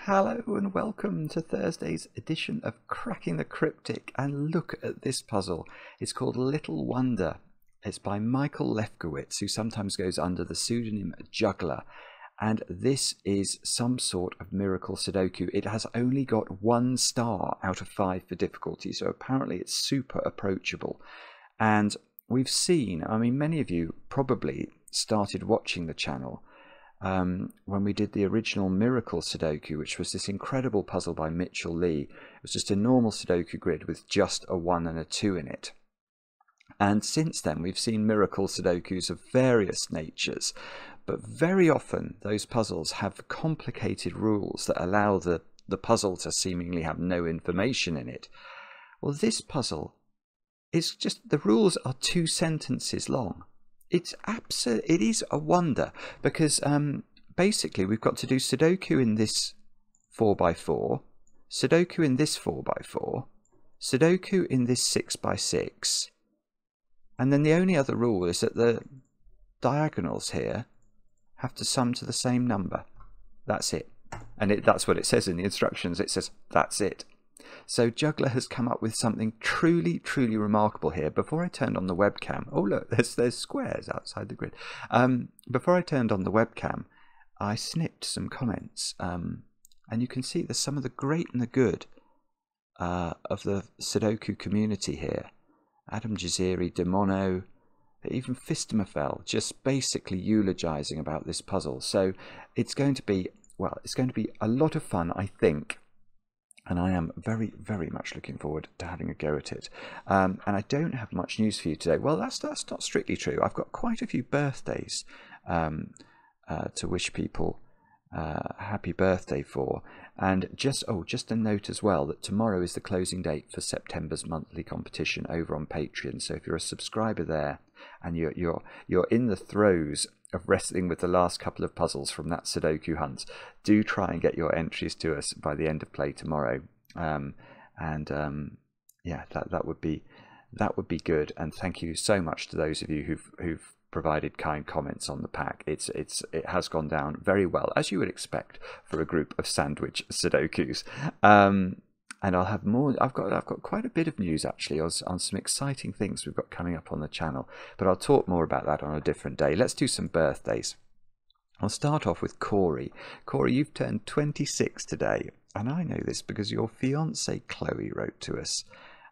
Hello and welcome to Thursday's edition of Cracking the Cryptic, and look at this puzzle. It's called Little Wonder. It's by Michael Lefkowitz, who sometimes goes under the pseudonym Juggler, and this is some sort of Miracle Sudoku. It has only got 1 star out of 5 for difficulty, so apparently it's super approachable. And we've seen, I mean, many of you probably started watching the channel when we did the original Miracle Sudoku, which was this incredible puzzle by Mitchell Lee. It was just a normal Sudoku grid with just a 1 and a 2 in it. And since then, we've seen Miracle Sudokus of various natures, but very often those puzzles have complicated rules that allow the puzzle to seemingly have no information in it. Well, this puzzle is just, the rules are 2 sentences long. It is a wonder, because basically we've got to do Sudoku in this 4x4, Sudoku in this 4x4, Sudoku in this 6x6, and then the only other rule is that the diagonals here have to sum to the same number. That's it. And that's what it says in the instructions. It says, that's it. So Juggler has come up with something truly, truly remarkable here. Before I turned on the webcam, oh look, there's squares outside the grid. Before I turned on the webcam, I snipped some comments, and you can see there's some of the great and the good of the Sudoku community here. Adam Jaziri, Demono, even Fistimafel, just basically eulogizing about this puzzle. So it's going to be, well, it's going to be a lot of fun, I think. And I am very, very much looking forward to having a go at it. And I don't have much news for you today. Well, that's not strictly true. I've got quite a few birthdays to wish people happy birthday for. And just a note as well that tomorrow is the closing date for September's monthly competition over on Patreon. So if you're a subscriber there and you're in the throes of wrestling with the last couple of puzzles from that Sudoku hunt, do try and get your entries to us by the end of play tomorrow. Yeah, that would be good. And thank you so much to those of you who've provided kind comments on the pack. It has gone down very well, as you would expect for a group of sandwich Sudokus. And I'll have more. I've got quite a bit of news actually on some exciting things we've got coming up on the channel, but I'll talk more about that on a different day. Let's do some birthdays. I'll start off with Corey. Corey, you've turned 26 today, and I know this because your fiance Chloe wrote to us,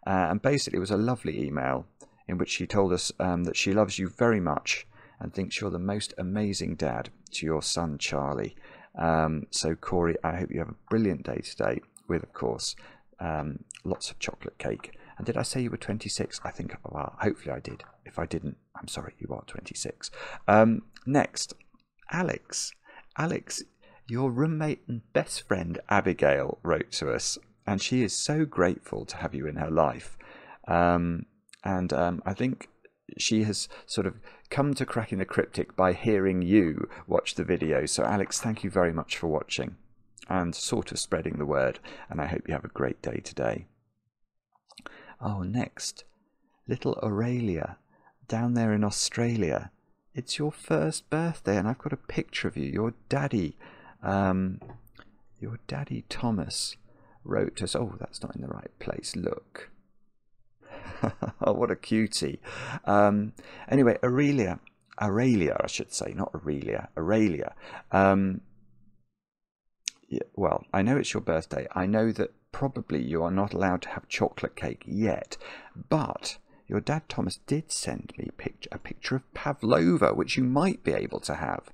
and basically it was a lovely email in which she told us that she loves you very much and thinks you're the most amazing dad to your son Charlie. So Corey, I hope you have a brilliant day today with, of course, lots of chocolate cake. And did I say you were 26? I think, well, hopefully I did. If I didn't, I'm sorry, you are 26. Next, Alex. Alex, your roommate and best friend Abigail wrote to us, and she is so grateful to have you in her life. I think she has sort of come to Cracking the Cryptic by hearing you watch the video. So Alex, thank you very much for watching and sort of spreading the word, and I hope you have a great day today. Oh, next, little Aurelia down there in Australia. It's your first birthday, and I've got a picture of you. Your daddy Thomas wrote to us. Oh, that's not in the right place. Look. Oh, what a cutie. Anyway, Aurelia, I should say, not Aurelia. Aurelia. Yeah, well, I know it's your birthday. I know that probably you are not allowed to have chocolate cake yet, but your dad Thomas did send me a picture of pavlova, which you might be able to have.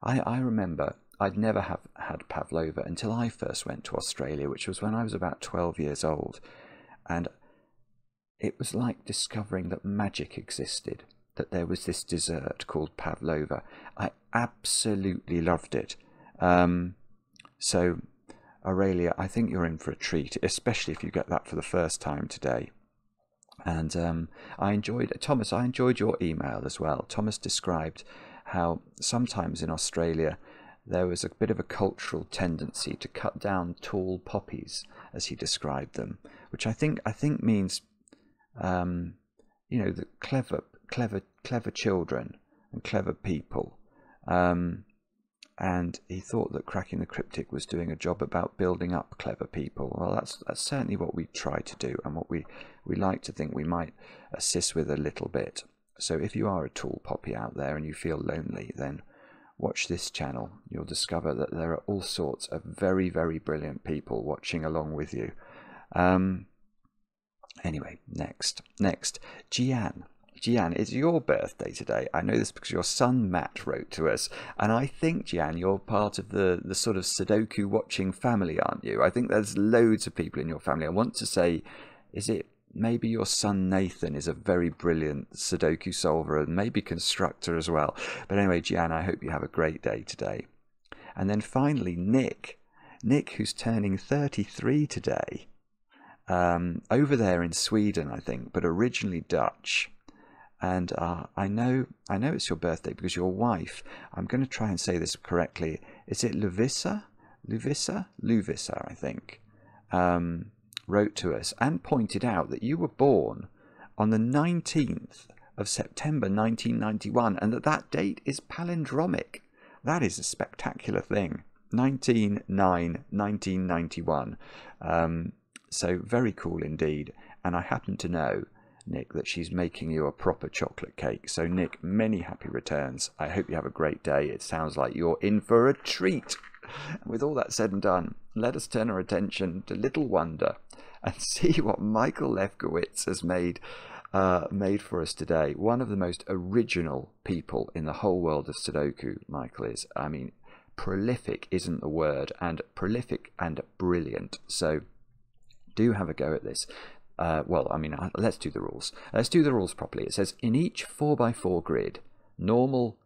I remember I'd never had pavlova until I first went to Australia, which was when I was about 12 years old, and it was like discovering that magic existed, that there was this dessert called pavlova. I absolutely loved it. So, Aurelia, I think you're in for a treat, especially if you get that for the first time today. And I enjoyed your email as well. Thomas described how sometimes in Australia there was a bit of a cultural tendency to cut down tall poppies, as he described them, which I think means the clever children and clever people and he thought that cracking the cryptic was doing a job about building up clever people. Well, that's certainly what we try to do, and what we like to think we might assist with a little bit. So if you are a tall poppy out there and you feel lonely, then watch this channel. You'll discover that there are all sorts of very, very brilliant people watching along with you. Anyway, next, Jian. Jian, it's your birthday today. I know this because your son Matt wrote to us, and I think, Jian, you're part of the sort of Sudoku watching family, aren't you? I think there's loads of people in your family. I want to say, is it maybe your son Nathan is a very brilliant Sudoku solver, and maybe constructor as well. But anyway, Jian, I hope you have a great day today. And then finally, Nick, who's turning 33 today, over there in Sweden, I think, but originally Dutch. And I know it's your birthday because your wife, I'm going to try and say this correctly, is it Luvisa, I think, wrote to us and pointed out that you were born on the 19th of September 1991, and that date is palindromic. That is a spectacular thing. 1991. So very cool indeed. And I happen to know, Nick, that she's making you a proper chocolate cake. So Nick, many happy returns. I hope you have a great day. It sounds like you're in for a treat. And with all that said and done, let us turn our attention to Little Wonder and see what Michael Lefkowitz has made for us today. One of the most original people in the whole world of Sudoku, Michael is. I mean, prolific isn't the word, and prolific and brilliant. So do have a go at this. Well, I mean, let's do the rules. Let's do the rules properly. It says in each 4x4 grid, normal...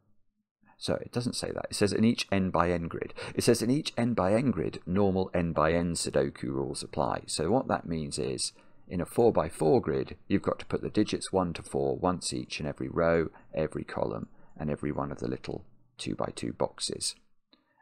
So it doesn't say that. It says in each n by n grid. It says in each n by n grid, normal n by n Sudoku rules apply. So what that means is, in a 4x4 grid, you've got to put the digits 1 to 4 once each in every row, every column, and every one of the little 2x2 boxes.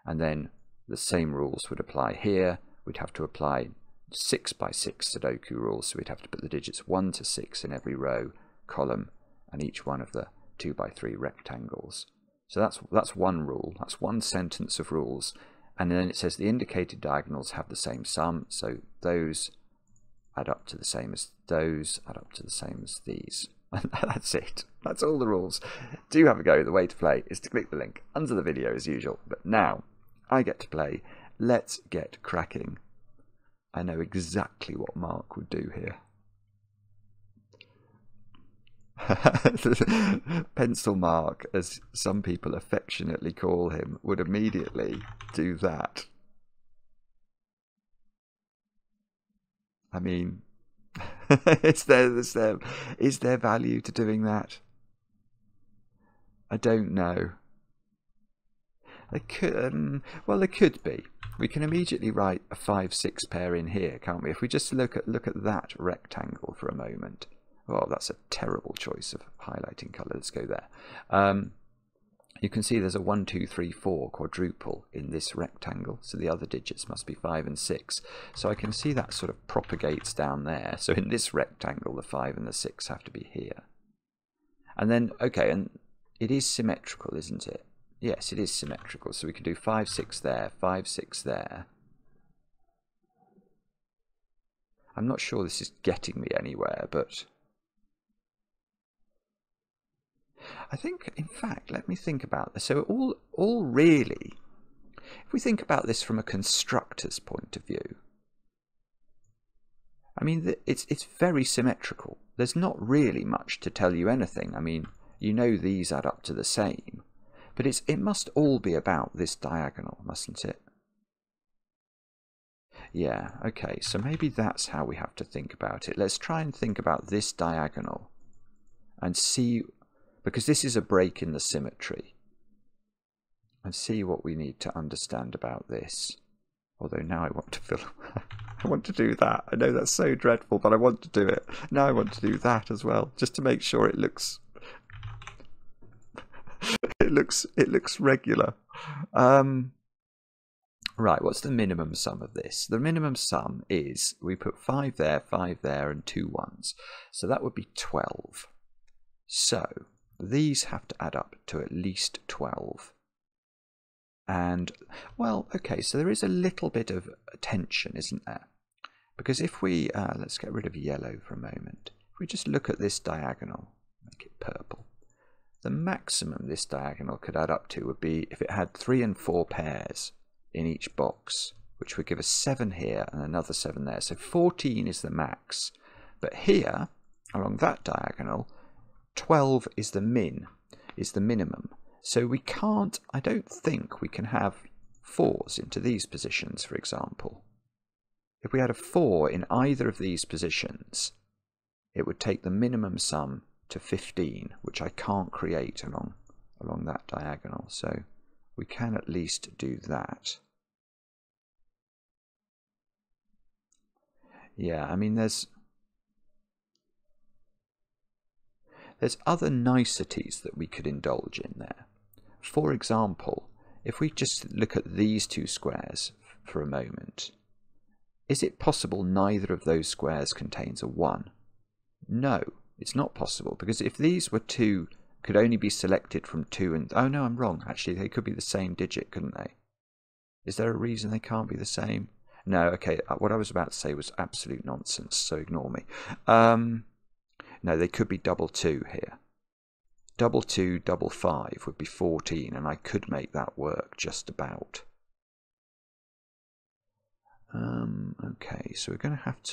And then the same rules would apply here. We'd have to apply 6x6 Sudoku rules, so we'd have to put the digits 1 to 6 in every row, column, and each one of the 2x3 rectangles. So that's one rule. That's one sentence of rules. And then it says the indicated diagonals have the same sum, so those add up to the same as those, add up to the same as these. And that's it. That's all the rules. Do have a go. The way to play is to click the link under the video as usual. But now I get to play. Let's get cracking. I know exactly what Mark would do here. Pencil Mark, as some people affectionately call him, would immediately do that. I mean, is there value to doing that? I don't know. There could, well, there could be. We can immediately write a 5-6 pair in here, can't we? If we just look at that rectangle for a moment. Oh, that's a terrible choice of highlighting colour. Let's go there. You can see there's a 1, 2, 3, 4 quadruple in this rectangle, so the other digits must be 5 and 6. So I can see that sort of propagates down there. So in this rectangle, the 5 and the 6 have to be here. And then, okay, and it is symmetrical, isn't it? Yes, it is symmetrical. So we can do 5, 6 there, 5, 6 there. I'm not sure this is getting me anywhere, but... I think, in fact, let me think about this. So all really, if we think about this from a constructor's point of view, I mean, it's very symmetrical. There's not really much to tell you anything. I mean, you know these add up to the same, but it must all be about this diagonal, mustn't it? Yeah, okay, so maybe that's how we have to think about it. Let's try and think about this diagonal and see... because this is a break in the symmetry, and see what we need to understand about this. Although now I want to fill, I want to do that. I know that's so dreadful, but I want to do it. Now I want to do that as well, just to make sure it looks, it looks regular. Right, what's the minimum sum of this? The minimum sum is, we put 5 there, and 2 ones. So that would be 12. So these have to add up to at least 12. And, well, okay, so there is a little bit of tension, isn't there? Because if we, let's get rid of yellow for a moment. If we just look at this diagonal, make it purple, the maximum this diagonal could add up to would be if it had 3 and 4 pairs in each box, which would give us 7 here and another 7 there. So 14 is the max. But here, along that diagonal, 12 is the minimum. So we can't, I don't think we can have 4s into these positions, for example. If we had a 4 in either of these positions, it would take the minimum sum to 15, which I can't create along that diagonal. So we can at least do that. Yeah, I mean, there's other niceties that we could indulge in there. For example, if we just look at these two squares for a moment, is it possible neither of those squares contains a 1? No, it's not possible, because if these were 2, could only be selected from 2 and... Oh no, I'm wrong. Actually, they could be the same digit, couldn't they? Is there a reason they can't be the same? No, okay, what I was about to say was absolute nonsense, so ignore me. No, they could be double 2 here. Double 2, double 5 would be 14, and I could make that work just about. Okay, so we're going to have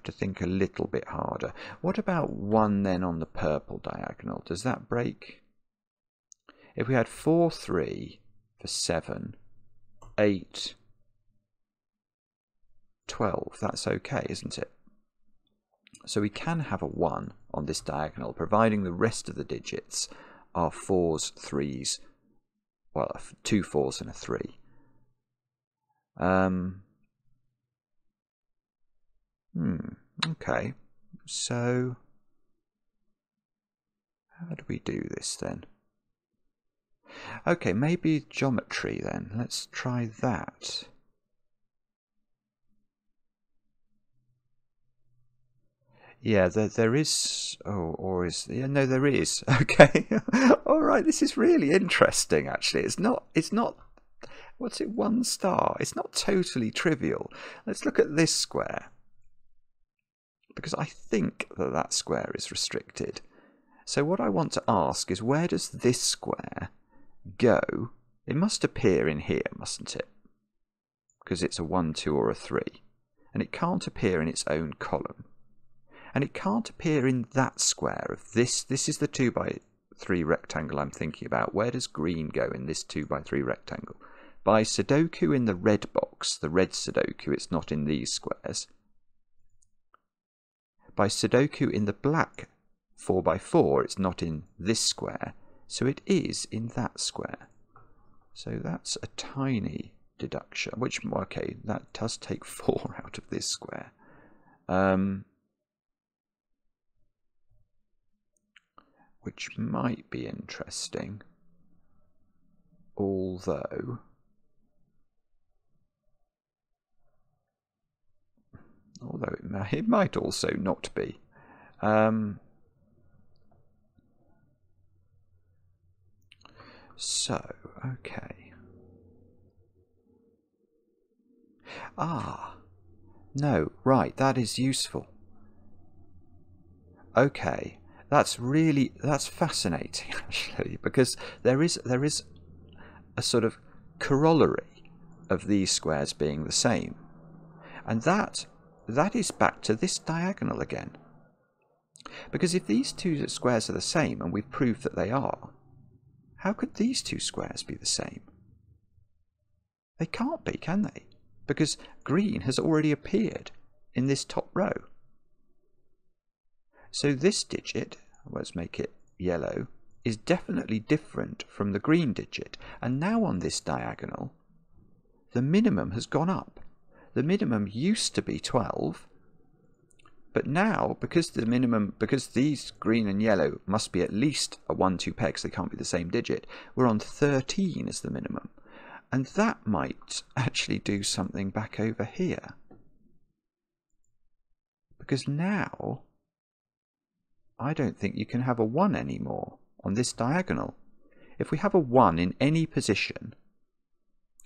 to think a little bit harder. What about 1 then on the purple diagonal? Does that break? If we had 4, 3 for 7, 8, 12, that's okay, isn't it? So we can have a 1 on this diagonal, providing the rest of the digits are 4s, 3s, well, 2 4s and a 3. Okay, so how do we do this then? Okay, maybe geometry then. Let's try that. Yeah, there is. Oh, or is yeah? No, there is. Okay, all right. This is really interesting. Actually, it's not. What's it? 1 star. It's not totally trivial. Let's look at this square, because I think that square is restricted. So what I want to ask is, where does this square go? It must appear in here, mustn't it? Because it's a 1, 2, or a 3, and it can't appear in its own column. And it can't appear in that square of this. This is the 2 by 3 rectangle I'm thinking about. Where does green go in this 2 by 3 rectangle? By Sudoku in the red box, the red Sudoku, it's not in these squares. By Sudoku in the black 4 by 4, it's not in this square. So it is in that square. So that's a tiny deduction, which, okay, that does take 4 out of this square. Which might be interesting, although it might also not be. So, okay. No, right, that is useful. Okay. That's fascinating, actually, because there is a sort of corollary of these squares being the same, and that is back to this diagonal again. Because if these 2 squares are the same, and we've proved that they are, how could these 2 squares be the same? They can't be, can they? Because green has already appeared in this top row. So this digit, let's make it yellow, is definitely different from the green digit. And now on this diagonal, the minimum has gone up. The minimum used to be 12, but now, because these green and yellow must be at least a 1, 2 pair, because they can't be the same digit, we're on 13 as the minimum. And that might actually do something back over here. Because now I don't think you can have a 1 anymore on this diagonal. if we have a 1 in any position,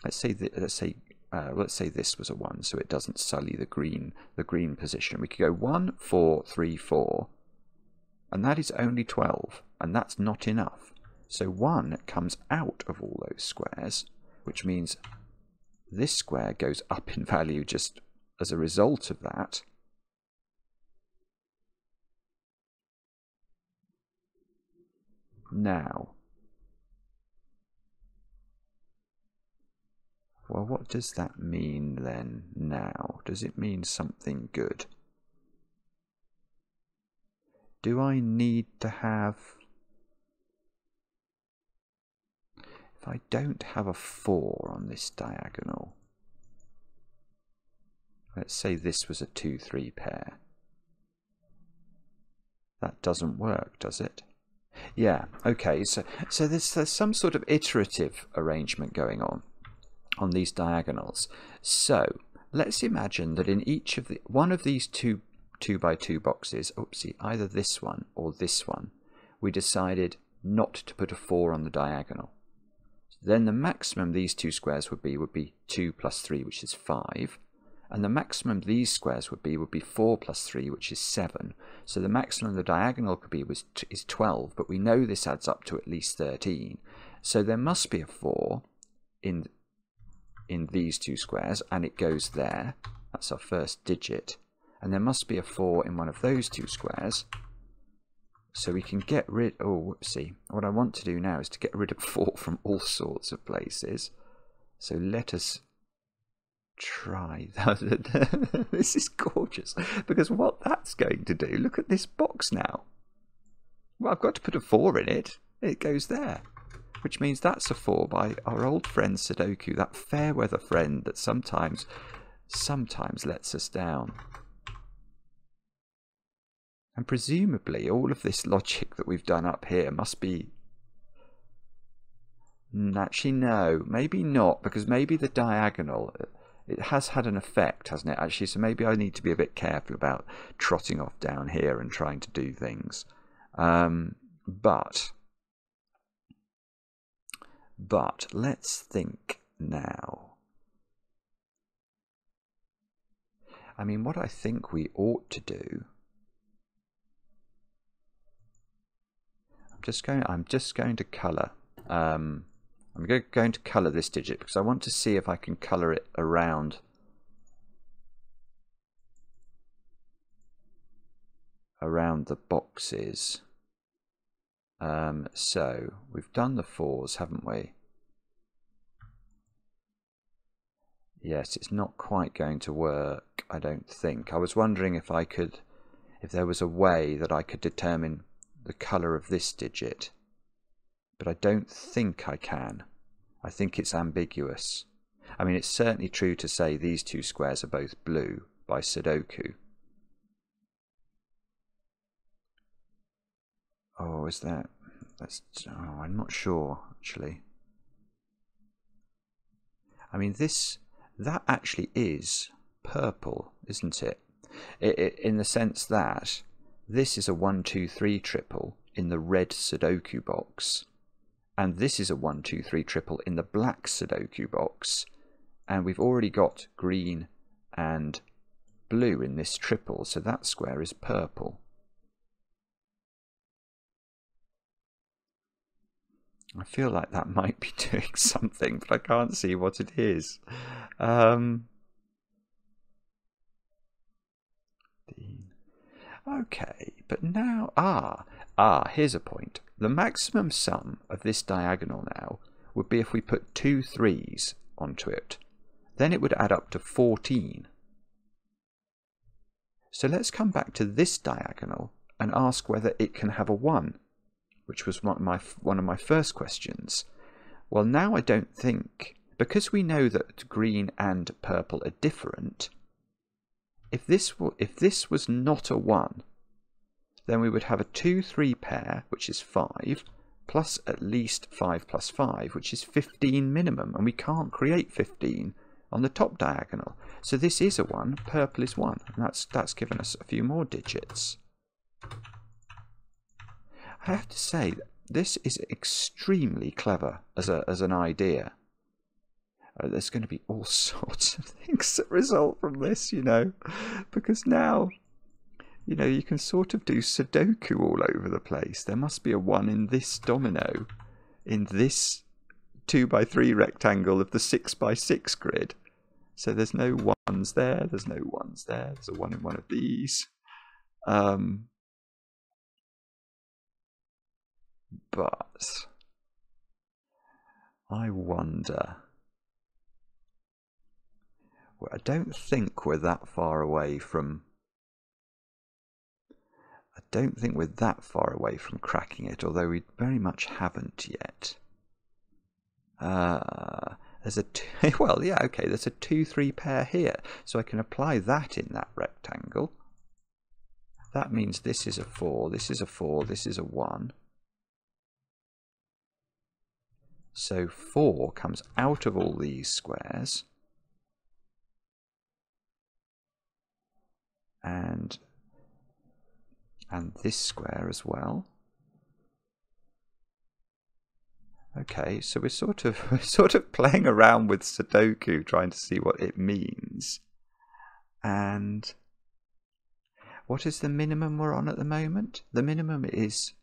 let's say this was a 1, so it doesn't sully the green position. We could go 1, 4, 3, 4, and that is only 12, and that's not enough. So 1 comes out of all those squares, which means this square goes up in value just as a result of that. Now, well, what does that mean then now? Does it mean something good? Do I need to have... If I don't have a 4 on this diagonal, let's say this was a 2-3 pair. That doesn't work, does it? Yeah, okay, so there's some sort of iterative arrangement going on these diagonals. So let's imagine that in each of one of these 2x2 boxes, oopsie, either this one or this one, we decided not to put a 4 on the diagonal. Then the maximum these two squares would be 2 plus 3, which is 5. And the maximum these squares would be 4 plus 3, which is 7. So the maximum the diagonal could be is 12, but we know this adds up to at least 13. So there must be a 4 in these two squares, and it goes there. That's our first digit. And there must be a 4 in one of those two squares. So we can get rid... Oh, whoopsie. What I want to do now is to get rid of 4 from all sorts of places. So let us try that. This is gorgeous. Because what that's going to do... Look at this box now. Well, I've got to put a 4 in it. It goes there. Which means that's a 4 by our old friend Sudoku. That fair weather friend that sometimes lets us down. And presumably all of this logic that we've done up here must be... Actually, no, maybe not, because maybe the diagonal, it has had an effect, hasn't it, actually? So maybe I need to be a bit careful about trotting off down here and trying to do things. But let's think now. I mean, what I think we ought to do... I'm just going to colour. I'm going to colour this digit because I want to see if I can colour it around the boxes. So we've done the 4s, haven't we? Yes, it's not quite going to work, I don't think. I was wondering if there was a way that I could determine the colour of this digit, but I don't think I can. I think it's ambiguous. I mean, it's certainly true to say these two squares are both blue by Sudoku. Oh, is that... Oh, I'm not sure, actually. I mean, that actually is purple, isn't it? In the sense that this is a 1, 2, 3 triple in the red Sudoku box, and this is a 1, 2, 3 triple in the black Sudoku box, and we've already got green and blue in this triple, so that square is purple. I feel like that might be doing something, but I can't see what it is. Okay, but now, here's a point. The maximum sum of this diagonal now would be if we put 2 3s onto it. Then it would add up to 14. So let's come back to this diagonal and ask whether it can have a 1, which was one of my first questions. Well, now I don't think, because we know that green and purple are different, if this was not a 1, then we would have a 2, 3 pair, which is 5, plus at least 5 plus 5, which is 15 minimum, and we can't create 15 on the top diagonal. So this is a 1, purple is 1, and that's given us a few more digits. I have to say, this is extremely clever as an idea. There's going to be all sorts of things that result from this, you know, because now, you know, you can sort of do Sudoku all over the place. There must be a 1 in this domino, in this 2x3 rectangle of the 6x6 grid. So there's no 1s there, there's no 1s there, there's a 1 in one of these. But I wonder... Well, I don't think we're that far away from... I don't think we're that far away from cracking it, although we very much haven't yet. There's a... well, yeah, okay, there's a 2-3 pair here, so I can apply that in that rectangle. That means this is a 4, this is a 4, this is a 1. So 4 comes out of all these squares. And this square as well. Okay, so we're sort of playing around with Sudoku, trying to see what it means. And what is the minimum we're on at the moment? The minimum is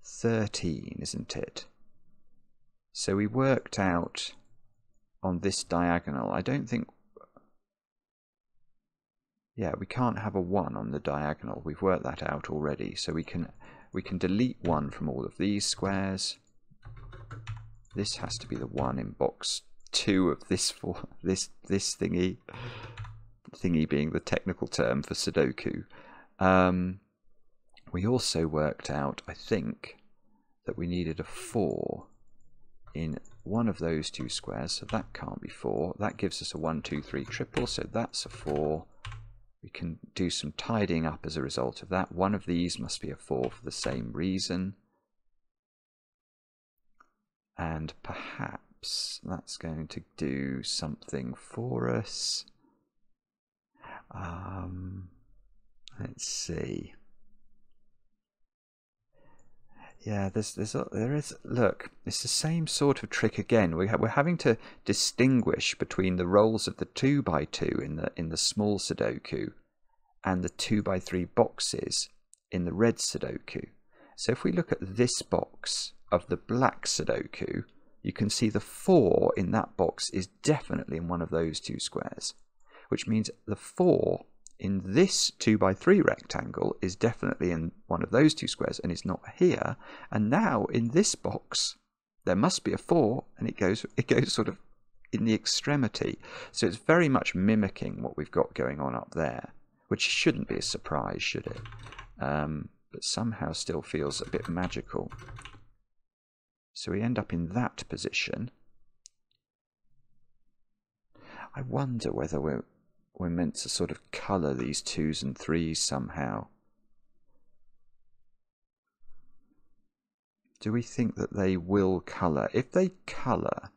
13, isn't it? So we worked out on this diagonal. I don't think... Yeah, we can't have a 1 on the diagonal. We've worked that out already. So we can delete 1 from all of these squares. This has to be the 1 in box 2 of this this thingy. Thingy being the technical term for Sudoku. We also worked out, I think, that we needed a 4 in one of those 2 squares. So that can't be 4. That gives us a 1, 2, 3 triple. So that's a 4. We can do some tidying up as a result of that. One of these must be a 4 for the same reason. And perhaps that's going to do something for us. Let's see. Yeah, there is. Look, it's the same sort of trick again. We're having to distinguish between the roles of the 2x2 in the small Sudoku and the 2x3 boxes in the red Sudoku. So if we look at this box of the black Sudoku, you can see the 4 in that box is definitely in one of those 2 squares, which means the 4 in this 2x3 rectangle is definitely in one of those 2 squares and is not here. And now in this box there must be a 4, and it goes sort of in the extremity. So it's very much mimicking what we've got going on up there, which shouldn't be a surprise, should it? But somehow still feels a bit magical. So we end up in that position. I wonder whether we're meant to sort of colour these 2s and 3s somehow. Do we think that they will colour? If they colour,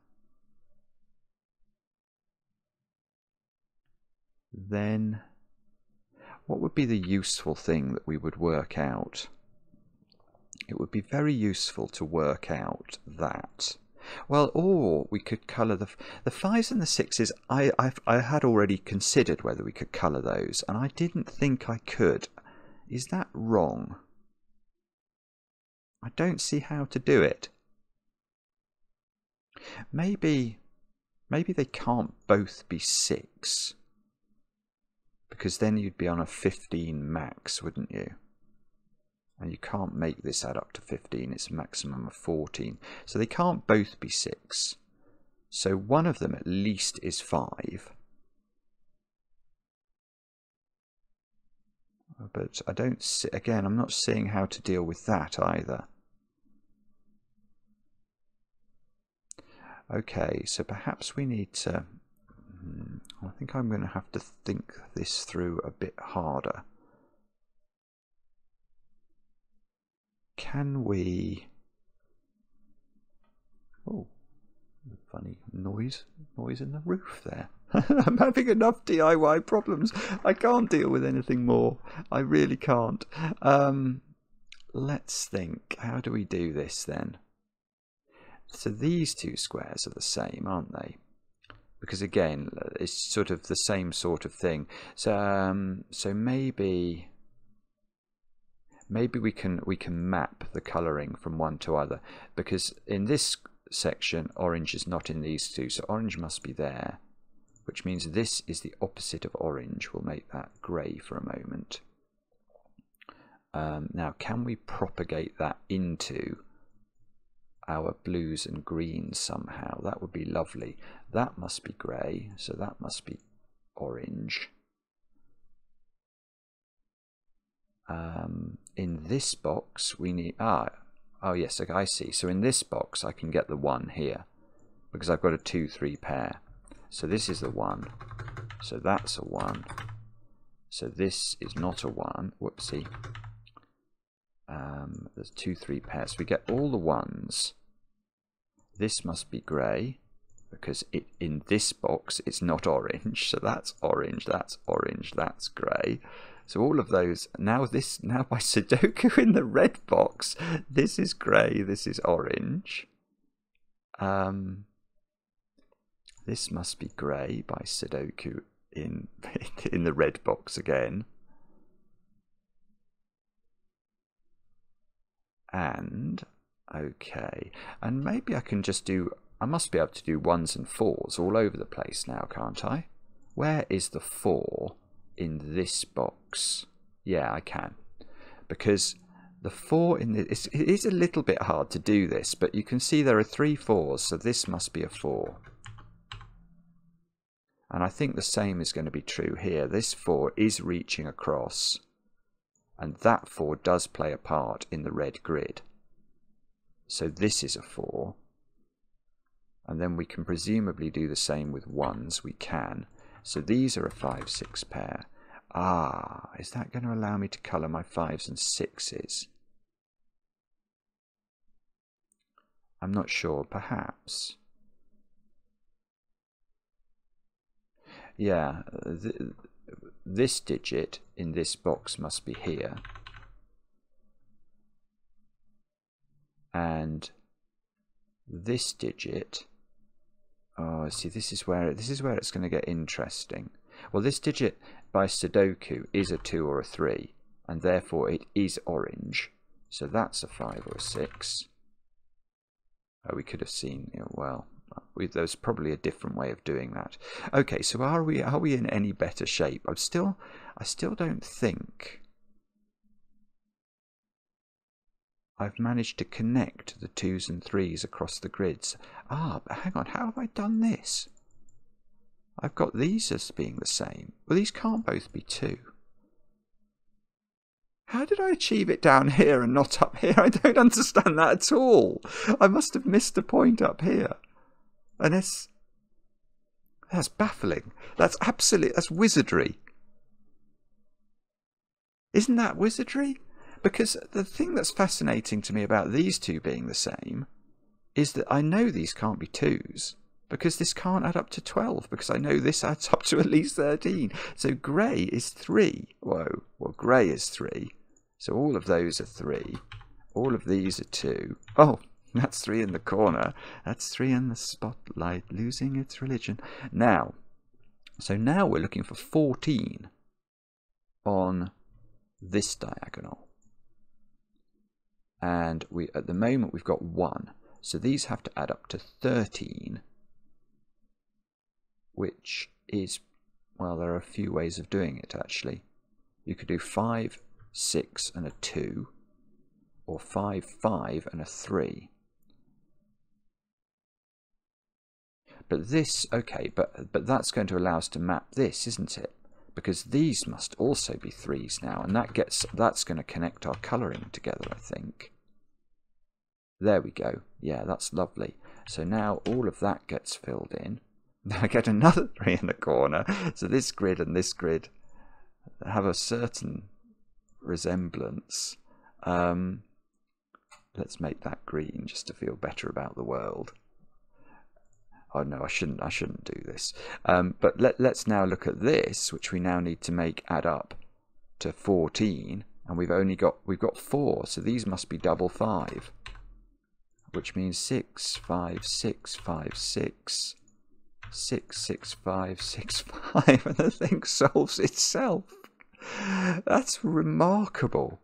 then what would be the useful thing that we would work out? It would be very useful to work out that. Well, or we could colour the 5s and the 6s. I had already considered whether we could colour those, and I didn't think I could. Is that wrong? I don't see how to do it. Maybe they can't both be 6, because then you'd be on a 15 max, wouldn't you? And you can't make this add up to 15, it's a maximum of 14. So they can't both be 6. So one of them at least is 5. But I don't see, again, I'm not seeing how to deal with that either. Okay, so perhaps we need to... I think I'm going to have to think this through a bit harder. Can we... Oh, funny noise in the roof there. I'm having enough DIY problems. I can't deal with anything more. I really can't. let's think, how do we do this then? So these two squares are the same, aren't they? Because again, it's sort of the same sort of thing. So so maybe we can map the colouring from one to other, because in this section orange is not in these two, so orange must be there, which means this is the opposite of orange. We'll make that grey for a moment. Now, can we propagate that into our blues and greens somehow? That would be lovely. That must be grey, so that must be orange. In this box we need, oh yes, okay, I see. So in this box I can get the 1 here, because I've got a 2, 3 pair. So this is the 1, so that's a 1, so this is not a 1, whoopsie. There's 2, 3 pairs. We get all the 1s. This must be grey, because in this box it's not orange, so that's orange, that's orange, that's grey. So all of those, now by Sudoku in the red box, this is grey, this is orange. This must be grey by Sudoku in the red box again. And okay, and maybe I can just do, I must be able to do 1s and 4s all over the place now, can't I? Where is the 4 in this box? Yeah, I can, because the 4 in this, it is a little bit hard to do this, but you can see there are 3 4s, so this must be a 4. And I think the same is going to be true here. This 4 is reaching across, and that 4 does play a part in the red grid. So this is a 4. And then we can presumably do the same with 1s. We can. So these are a 5, 6 pair. Ah, is that going to allow me to colour my 5s and 6s? I'm not sure. Perhaps. Yeah, this digit in this box must be here, and this digit, oh, see, this is where it's going to get interesting. Well, this digit by Sudoku is a 2 or a 3, and therefore it is orange, so that's a 5 or a 6. Oh, we could have seen, well, there's probably a different way of doing that. Okay, so are we in any better shape? I still don't think I've managed to connect the 2s and 3s across the grids. Ah, but hang on, how have I done this? I've got these as being the same. Well, these can't both be 2. How did I achieve it down here and not up here? I don't understand that at all. I must have missed a point up here. And that's baffling. That's wizardry. Isn't that wizardry? Because the thing that's fascinating to me about these two being the same is that I know these can't be 2s, because this can't add up to 12, because I know this adds up to at least 13. So grey is 3. Whoa, well, grey is 3. So all of those are 3. All of these are 2. Oh, that's 3 in the corner. That's 3 in the spotlight, losing its religion. Now, so now we're looking for 14 on this diagonal. And at the moment we've got 1. So these have to add up to 13, which is, well, there are a few ways of doing it actually. You could do 5, 6 and a 2, or 5, 5 and a 3. But this, okay, but that's going to allow us to map this, isn't it? Because these must also be 3s now, and that's going to connect our colouring together, I think. There we go. Yeah, that's lovely. So now all of that gets filled in. I get another 3 in the corner. So this grid and this grid have a certain resemblance. Let's make that green just to feel better about the world. Oh no, I shouldn't do this. But let's now look at this, which we now need to make add up to 14. and we've got 4, so these must be double 5, which means 6 5 6 5 6 6 6 5 6 5, and the thing solves itself. That's remarkable.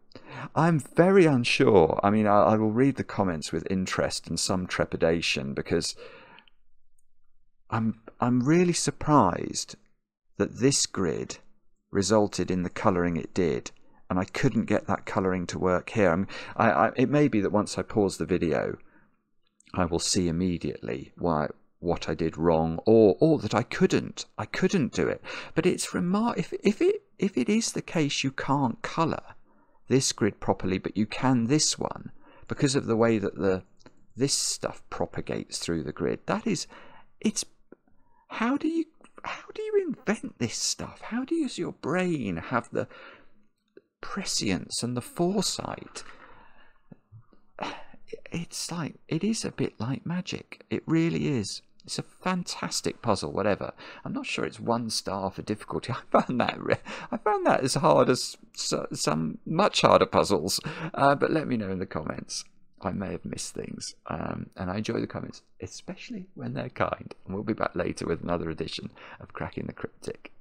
I'm very unsure. I mean, I will read the comments with interest and some trepidation, because I'm really surprised that this grid resulted in the colouring it did, and I couldn't get that colouring to work here. It may be that once I pause the video, I will see immediately what I did wrong, or that I couldn't do it. But it's if it is the case you can't colour this grid properly, but you can this one because of the way that this stuff propagates through the grid. How do you invent this stuff? How does your brain have the prescience and the foresight? It's like, it is a bit like magic. It really is. It's a fantastic puzzle, whatever. I'm not sure it's 1 star for difficulty. I found that as hard as some much harder puzzles. But let me know in the comments. I may have missed things. And I enjoy the comments, especially when they're kind. And we'll be back later with another edition of Cracking the Cryptic.